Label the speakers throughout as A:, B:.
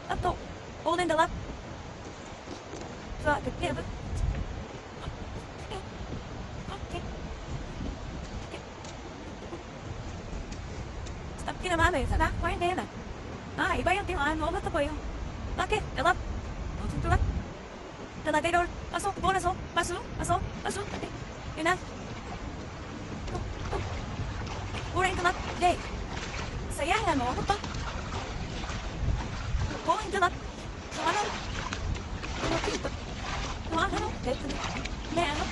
A: Up top. Hold in the left. Right, get it. Stop kia naman eh. Sana, kumain din na. Iba yung timaan mo. Ba't ako yung? Bakit? Galap. Tulak. Talagay door. Pasok. Pasok. Pasok. Pasok. Pasok. Yun na. Urain ka lang. Jay. Sayangan mo. Ano pa? Urain ka lang. Ano? Ano? May ano?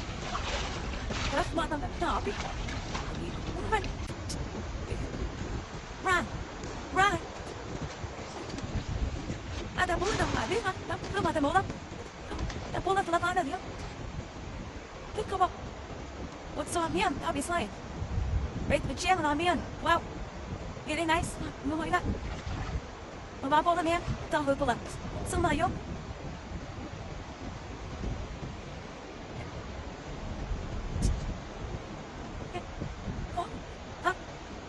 A: Harap mata na. Nabi. Run. Run. Run. Ada pula dah ada kan? Belum ada bola. Ada bola telah ada dia. Kita kau. What's on me? Habis lain. Right, the chair on me. Wow. Really nice. Mau tak? Mau bola ni? Tahu bola. Semua yo.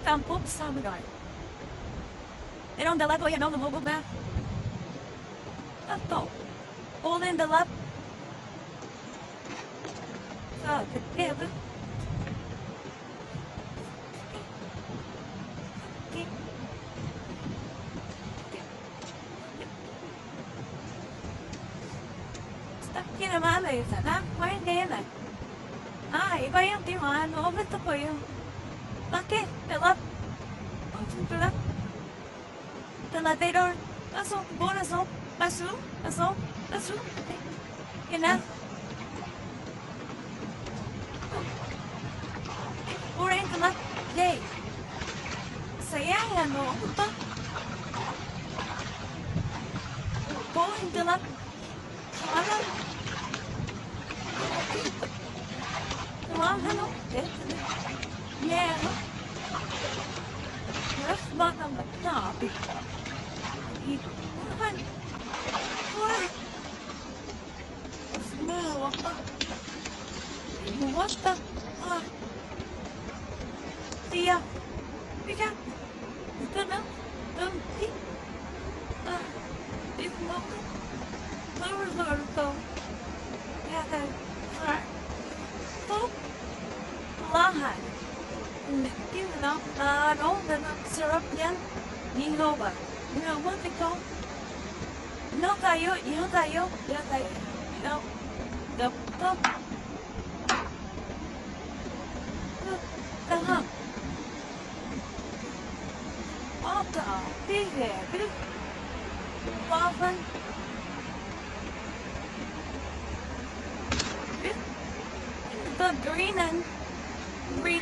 A: Campur sama guy. They don't delete you know the mobile map. Atau all in the lab. Ketiga. Stop kina mana ya sana? Main dia na. Iba yung timan. Over to ko yung. Bakit? Delap. Delap. Telador. Pasok. Bonasok. Pasok. Pasok. Pasok. Yun na. Urain ka lang. Jay. Sayangan mo. Ano pa? Boing ka lang. Ano? Ano? Yeah. Harap bata ba? Nabi. Ano? What? Sumawa ka. What the? Tia. Tia. Ito na. Tia. Ito na. Lord. Yeah. Alright. Oh. Lahat. You know, all the syrup yan. Ningo ba? You know what they call? No tayo. You tayo. No. The. What the? Big. Waffen. The green and green.